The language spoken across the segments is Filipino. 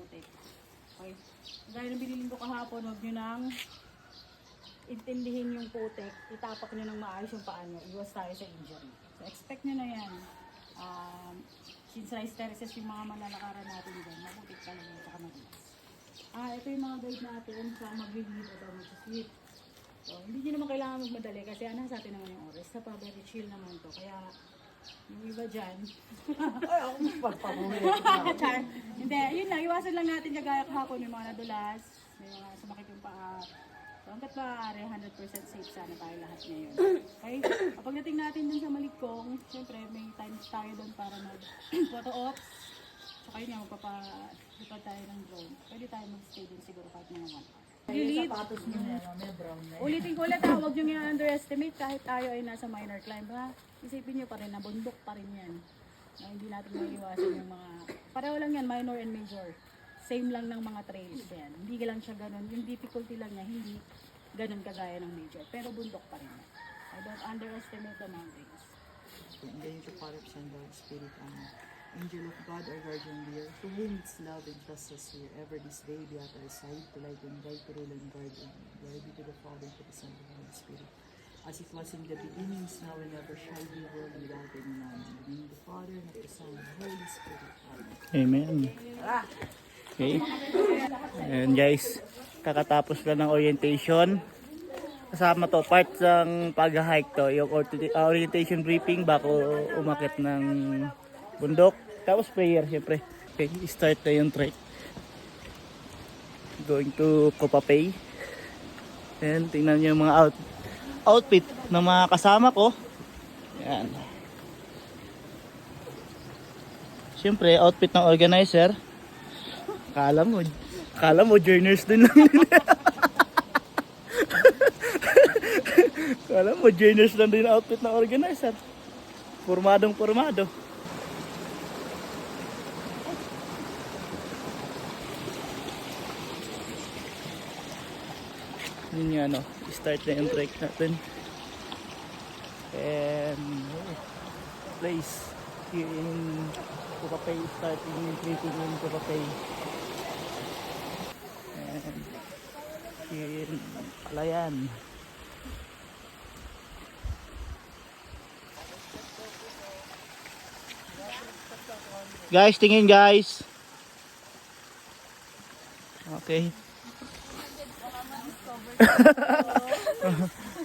putik. Okay. Gaya ng binilin ko kahapon, huwag nyo nang intindihin yung putik, itapak nyo ng maayos yung paa nyo, iwas tayo sa injury. So expect nyo na yan. Since rice terraces yung mga malalakaran natin dyan, maputik talaga yung saka madulas. Ito yung mga guide natin sa mag-lead o mag-sweep. So, hindi nyo naman kailangan magmadali kasi sa atin naman yung oras. Sa pa, very chill naman to. Kaya, yung iba dyan. Ay, ako magpapahuli. Hindi, yun lang. Iwasan lang natin kagaya kahapon. May mga nadulas, may mga sumakit yung paa. So, hanggat maaari, 100% safe sana tayo lahat ngayon. Okay? Kapag nating natin dun sa Maligkong, syempre may times tayo dun para mag-photo ops. Saka yun nga, magpapalipad tayo ng drone. Pwede tayo mag-stay dun siguro kahit mga 1 hour. Yung sapatos nyo na yan, may brown na yan. Ulitin ko ulit, huwag nyo nga underestimate kahit tayo ay nasa minor climb. Ha? Isipin nyo pa rin na bundok pa rin yan. Na hindi natin maiiwasan yung mga, pareho lang yan, minor and major. Same lang ng mga trails yan. Hindi lang siya ganun. Yung difficulty lang niya, hindi ganun kagaya ng major. Pero bundok pa rin yan. I don't underestimate the mountains. In the age of Father, Son, God, Spirit, Angel of God, our guardian dear, to whom its love and justice here, ever this day be at our side, to light and guide, to rule and guard, and glory be to the Father, to the Son, and to the Holy Spirit, as it was in the beginning, is now, and ever shall be, world without end. Amen. In the name of the Father, and of the Son, and of the Holy Spirit. Amen. Amen. Okay. And guys, kakatapos lang ng orientation. Kasama to, part ng pag-hike to, yung orientation briefing bago umakit ng bundok. Tapos prayer, syempre. Okay, start na yung trek. Going to Copapay. And tingnan nyo yung mga outfit ng mga kasama ko. Yan. Syempre, outfit ng organizer. Kala mo joiners din lang. Kala mo joiners lang din outfit ng organizer. Pormadong pormado. Yun yung start na yung trek natin. And place here in Copapay, starting yung trekking in Copapay. And here in Palayan. Guys, tingin guys. Okay.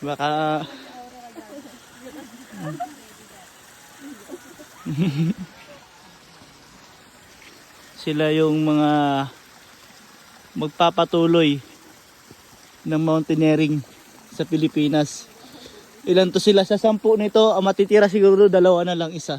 Baka sila yung mga magpapatuloy ng mountaineering sa Pilipinas. Ilan to sila sa 10 nito? Ang matitira siguro 2 na lang, isa.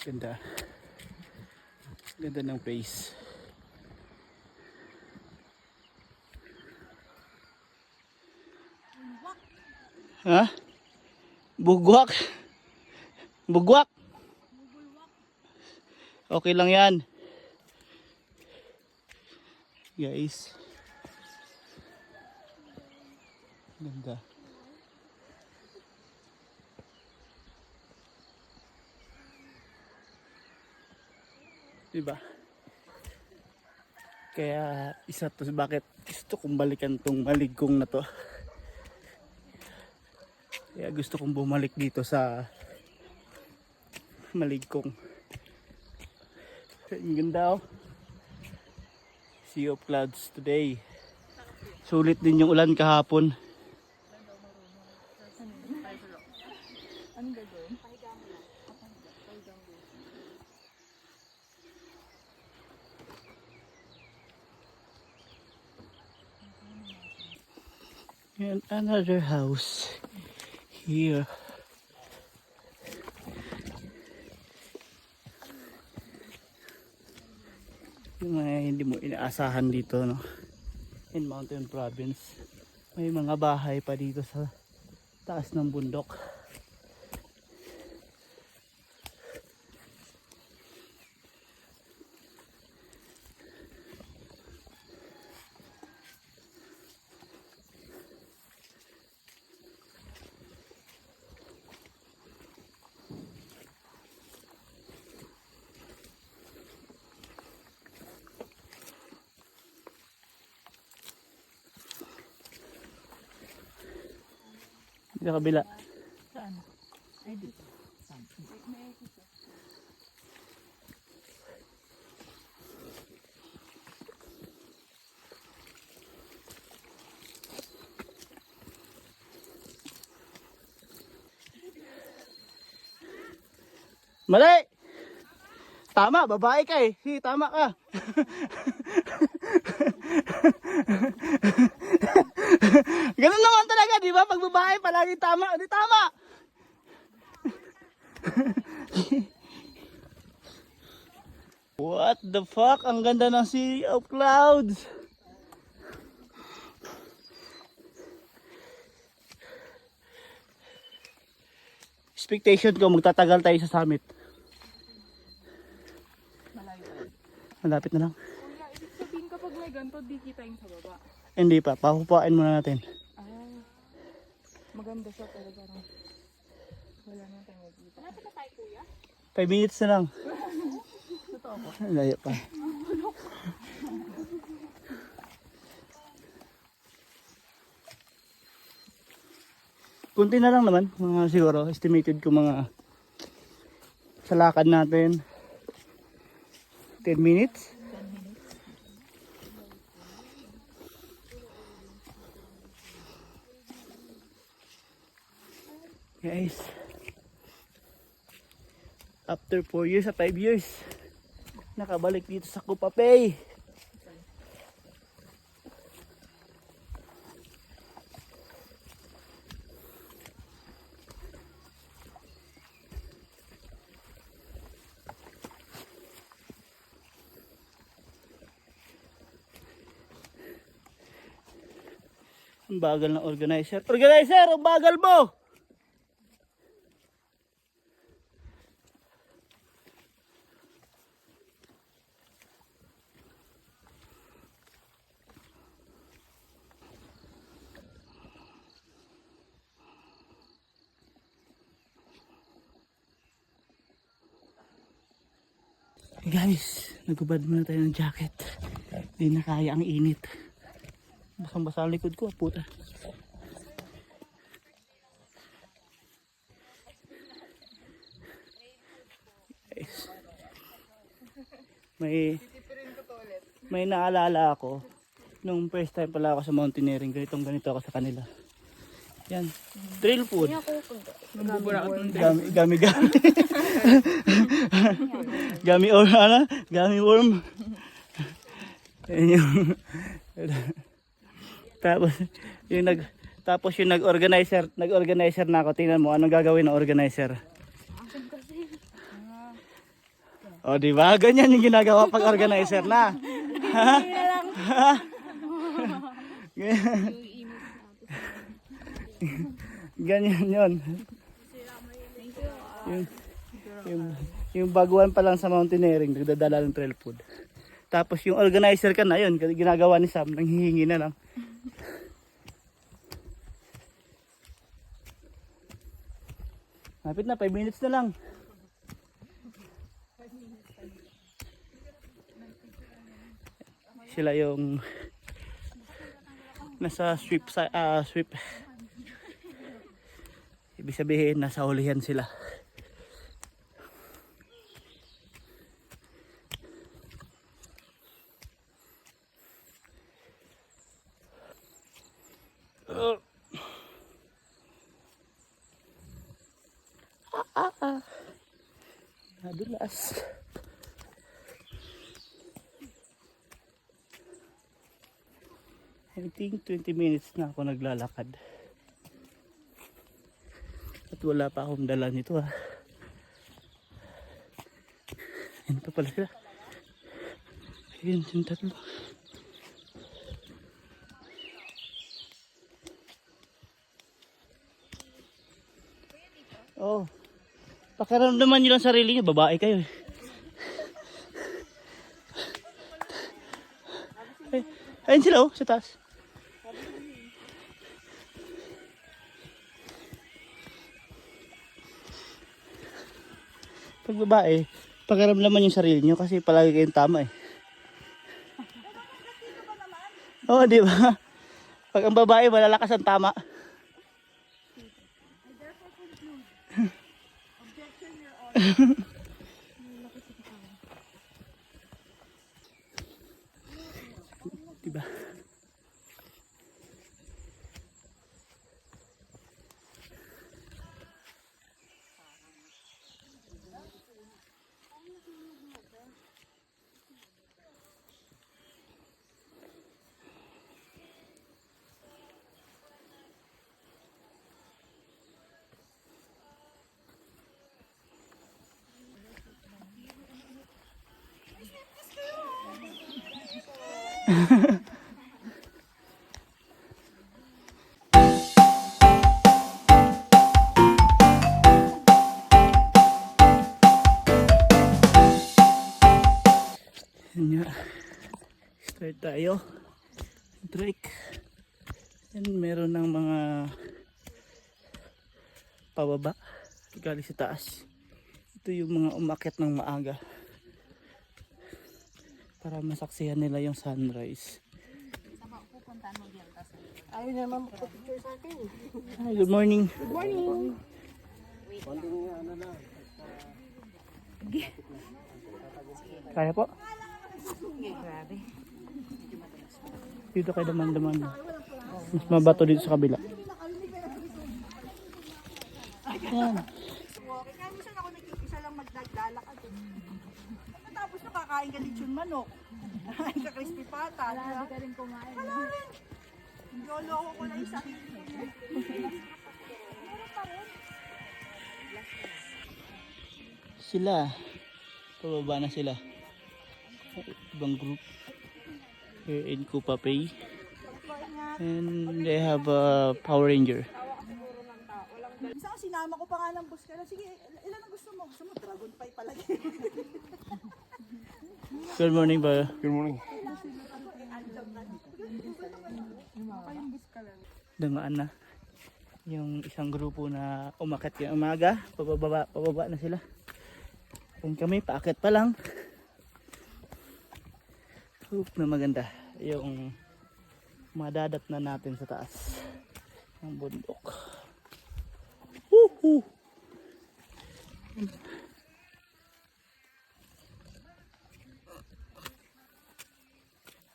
Ganda. Ganda ng place. Ha? Bugwak. Bugwak. Okay lang yan. Guys. Ganda. Diba? Kaya isa to bakit gusto kong balikan tong maligkong na to. Kaya gusto kong bumalik dito sa maligkong. Ang ganda oh. Sea of clouds today. Sulit din yung ulan kahapon. And another house here. Yung mga hindi mo inaasahan dito, no? In Mountain Province. May mga bahay pa dito sa taas ng bundok. Sa kabila. Saan? Ay, dito. Saan? Mali! Tama, babae ka eh. Si, tama ka. Ganun naman talaga, di ba? Pag babae, palagi tama. Di tama! What the fuck? Ang ganda ng Sea of Clouds. Expectation ko, magtatagal tayo sa summit. Malapit na lang. Kuya, ibig sabihin kapag may ganito, di kita yung sa baba. Hindi pa, pahupain muna natin. Ah, maganda siya pero parang wala na tayong magkita. 5 minutes na lang. Layo pa. Kunti na lang naman, mga siguro, estimated ko mga sa lakad natin 10 minutes. Guys, after 4 years at 5 years, nakabalik dito sa Kupapay. Ang bagal ng organizer. Organizer, ang bagal mo! Hey guys, nagubad muna tayo ng jacket. Hindi na kaya ang init. Basang-basa ang likod ko, puta. Guys, may naalala ako nung first time pala ako sa mountaineering, ganito ako sa kanila. Yan, trail food. Gami. Gami or ano? Gami worm. Yan yung tapos yung nag-organizer na ako. Tingnan mo anong gagawin ng organizer. O di ba? Ganyan yung ginagawa pag organizer na. Ganyan yun. Yung baguhan pa lang sa mountaineering, nagdadala ng trail food. Tapos yung organizer ka na yun, ginagawa ni Sam, nanghihingi na lang. Lapit na, 5 minutes na lang. Sila yung nasa sweep. Ibig sabihin, nasa hulihan sila. Nadulas. I think 20 minutes na ako naglalakad. At wala pa akong dala nito ha. Ayun pa pala sila. Ayun, yung tatlo. Oh. Pakiramdaman nyo lang sarili nyo, babae kayo eh. Ayun sila oh, sa taas. Pag babae, pakiramdaman yung sarili nyo kasi palagi kayong tama eh. Oo, di ba? Pag ang babae, malalakas ang tama. Diba? Yun nga. Start tayo. Trek. And meron ng mga pababa galing sa taas. Ito yung mga umakyat ng maaga para masaksihan nila yung sunrise. Ayaw niya naman magpapicture sa akin. Hi, good morning. Good morning. Kaya po? Grabe. Dito kayo daman-daman. Mas mabato dito sa kabila. Yan. Kaya minsan ako nag-isa lang magdaglalakad. Tapos nakakain ka lechon manok. Nakain ka crispy pata. Wala ka rin kumain. Wala rin. Lolo ko na yung sakit. Sila. Pababa na sila. Ibang group. Here in Kupa Pay. And they have a Power Ranger. Minsan sinama ko pa nga ng bus ka na. Sige, ilan ang gusto mo? Gusto mo dragon pie pala. Good morning ba? Good morning. Dumaan na yung isang grupo na umakyat yung umaga. Pababa na sila. Kung kami paakyat pa lang. Hope na maganda yung madadat na natin sa taas ng bundok. Woohoo!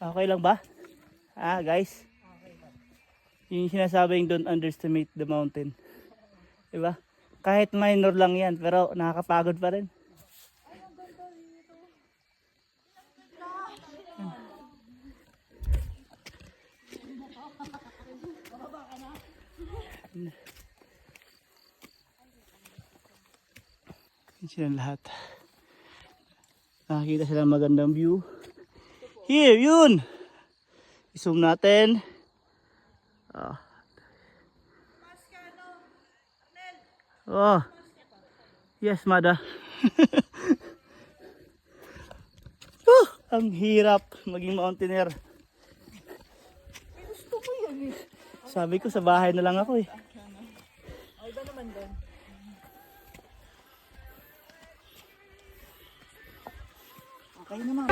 Okay lang ba? Guys? Yung sinasabing don't underestimate the mountain. Diba? Kahit minor lang yan, pero nakakapagod pa rin. Yan silang lahat. Nakakita silang magandang view. Here, yun! I-zoom natin. Oh. Yes, Mada. Ang hirap maging mountaineer. Gusto mo yan eh. Sabi ko sa bahay na lang ako eh. O, iba naman doon. Okay naman.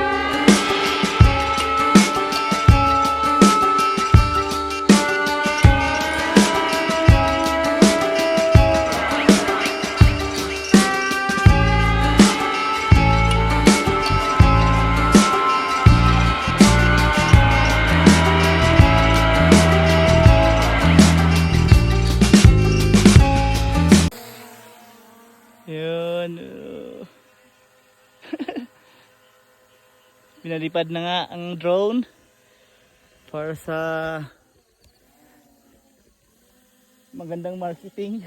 Yun. Pinalipad na nga ang drone para sa magandang marketing.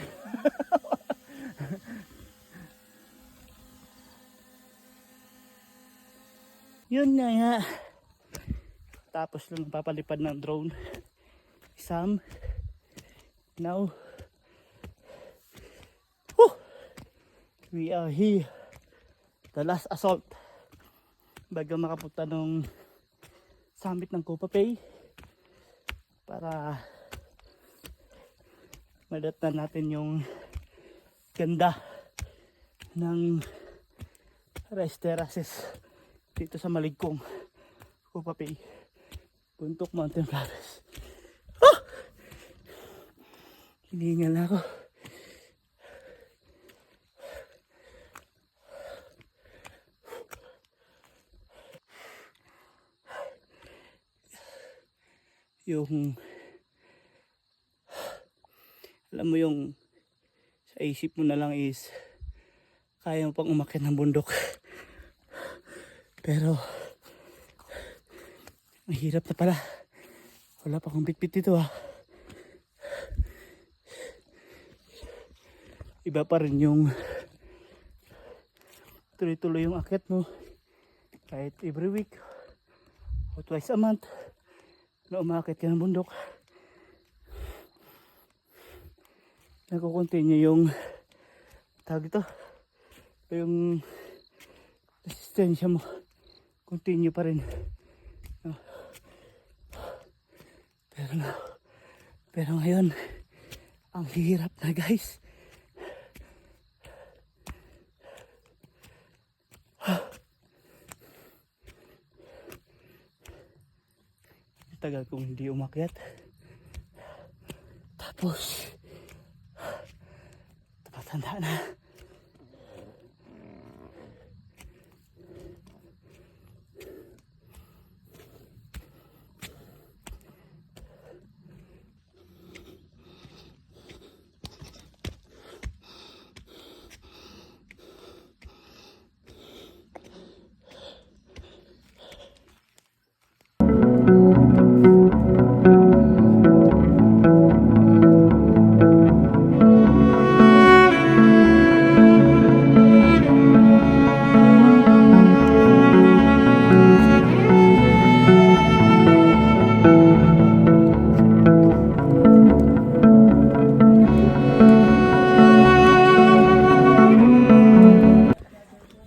Yun na nga. Tapos lang papalipad ng drone. Sam. Now. We are here. The last assault. Bago makapunta ng summit ng Kopapay. Para madatnan natin yung ganda ng rice terraces dito sa Maligkong Kopapay, Buntok Mountain Flowers. Oh! Hiningal na ako. Yung alam mo yung sa isip mo na lang is kaya mo pang umakyat ng bundok, pero mahirap na pala. Wala pa akong bitbit dito Iba pa rin yung tuloy-tuloy yung akyat mo kahit every week o twice a month na umakit ka ng bundok. Nagko-continue yung tawag ito, yung resistensya mo continue pa rin. Pero ngayon ang hirap na, guys. Tagal kong hindi umakyat. Tapos matanda na.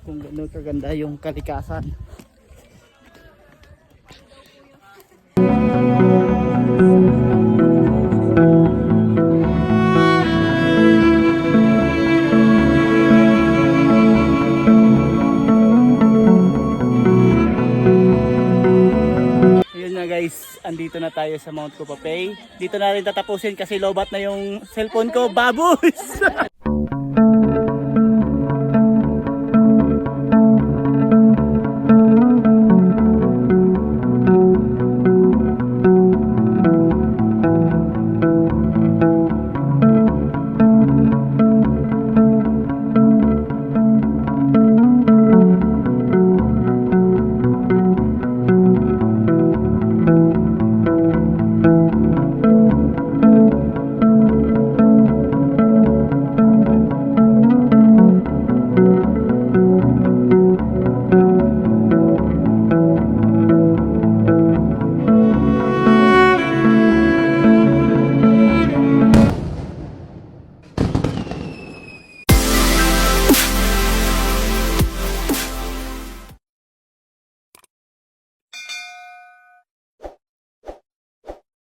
Kung gano'n kaganda yung kalikasan. Ayun na, guys, andito na tayo sa Mount Kopapay. Dito na rin tatapusin kasi lobat na yung cellphone ko. Baboys!